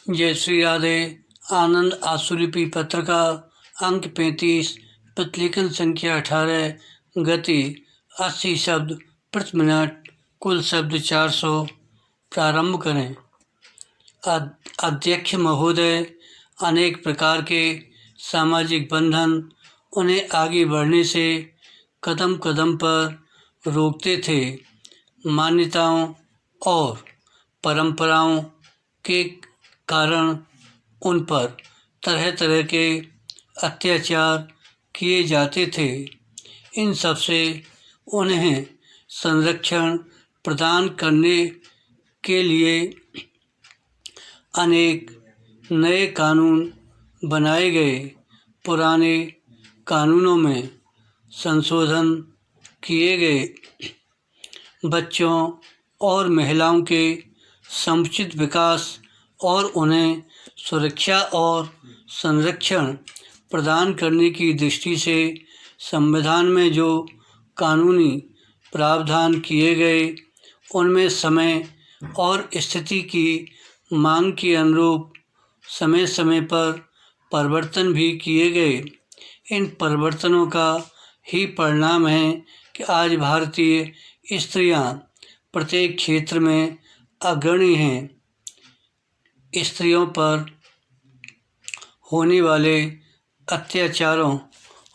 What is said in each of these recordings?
जय श्री राधे। आनंद आशुलिपि पत्र का अंक 35, प्रतिलेखन संख्या 18, गति 80 शब्द प्रति मिनट, कुल शब्द 400। प्रारंभ करें। अध्यक्ष महोदय, अनेक प्रकार के सामाजिक बंधन उन्हें आगे बढ़ने से कदम कदम पर रोकते थे। मान्यताओं और परंपराओं के कारण उन पर तरह तरह के अत्याचार किए जाते थे। इन सब से उन्हें संरक्षण प्रदान करने के लिए अनेक नए कानून बनाए गए। पुराने कानूनों में संशोधन किए गए। बच्चों और महिलाओं के समुचित विकास और उन्हें सुरक्षा और संरक्षण प्रदान करने की दृष्टि से संविधान में जो कानूनी प्रावधान किए गए, उनमें समय और स्थिति की मांग के अनुरूप समय समय पर परिवर्तन भी किए गए। इन परिवर्तनों का ही परिणाम है कि आज भारतीय स्त्रियां प्रत्येक क्षेत्र में अग्रणी हैं। स्त्रियों पर होने वाले अत्याचारों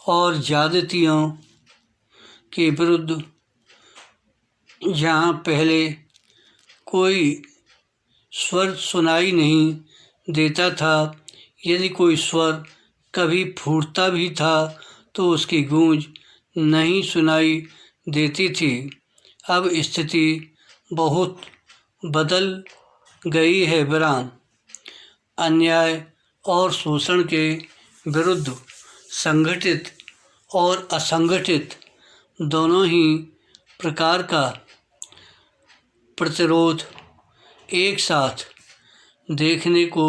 और ज्यादतियों के विरुद्ध जहाँ पहले कोई स्वर सुनाई नहीं देता था, यदि कोई स्वर कभी फूटता भी था तो उसकी गूंज नहीं सुनाई देती थी। अब स्थिति बहुत बदल गई है। विराम। अन्याय और शोषण के विरुद्ध संगठित और असंगठित दोनों ही प्रकार का प्रतिरोध एक साथ देखने को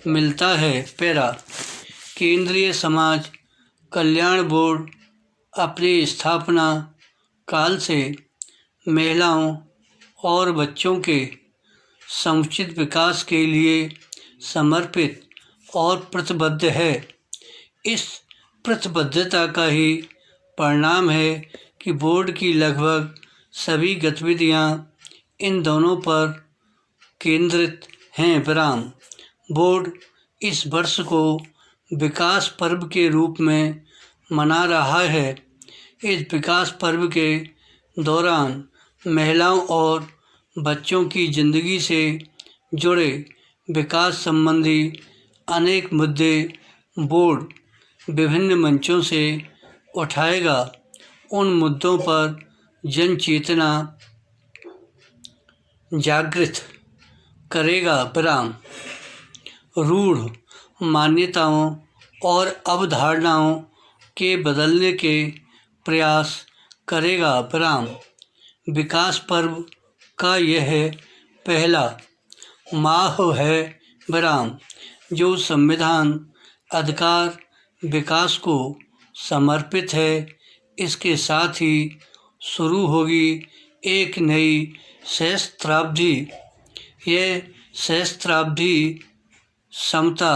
मिलता है। पैरा। केंद्रीय समाज कल्याण बोर्ड अपनी स्थापना काल से महिलाओं और बच्चों के समुचित विकास के लिए समर्पित और प्रतिबद्ध है। इस प्रतिबद्धता का ही परिणाम है कि बोर्ड की लगभग सभी गतिविधियां इन दोनों पर केंद्रित हैं। विराम। बोर्ड इस वर्ष को विकास पर्व के रूप में मना रहा है। इस विकास पर्व के दौरान महिलाओं और बच्चों की जिंदगी से जुड़े विकास संबंधी अनेक मुद्दे बोर्ड विभिन्न मंचों से उठाएगा। उन मुद्दों पर जन चेतना जागृत करेगा। विराम। रूढ़ मान्यताओं और अवधारणाओं के बदलने के प्रयास करेगा। विराम। विकास पर्व का यह पहला माह है। विराम। जो संविधान अधिकार विकास को समर्पित है, इसके साथ ही शुरू होगी एक नई सहस्त्राब्दी। यह सहस्त्राब्दी समता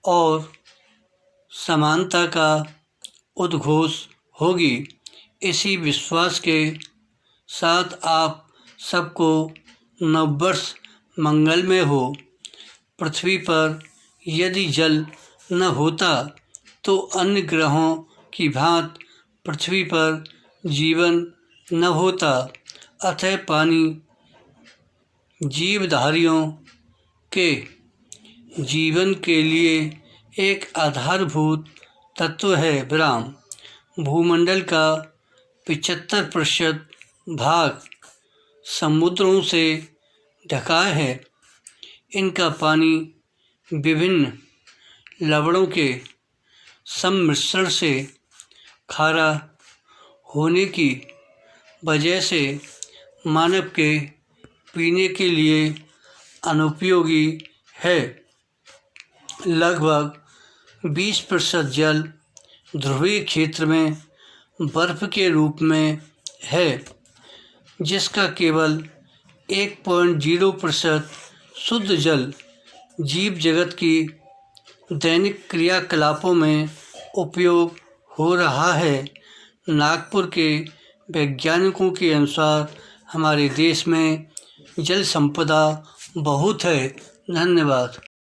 और समानता का उद्घोष होगी। इसी विश्वास के साथ आप सबको नववर्ष मंगलमय हो। पृथ्वी पर यदि जल न होता तो अन्य ग्रहों की भांति पृथ्वी पर जीवन न होता। अतः पानी जीवधारियों के जीवन के लिए एक आधारभूत तत्व है। विराम। भूमंडल का 75% भाग समुद्रों से ढका है। इनका पानी विभिन्न लवणों के सम्मिश्रण से खारा होने की वजह से मानव के पीने के लिए अनुपयोगी है। लगभग 20% जल ध्रुवीय क्षेत्र में बर्फ के रूप में है, जिसका केवल 1.0% शुद्ध जल जीव जगत की दैनिक क्रियाकलापों में उपयोग हो रहा है। नागपुर के वैज्ञानिकों के अनुसार हमारे देश में जल संपदा बहुत है। धन्यवाद।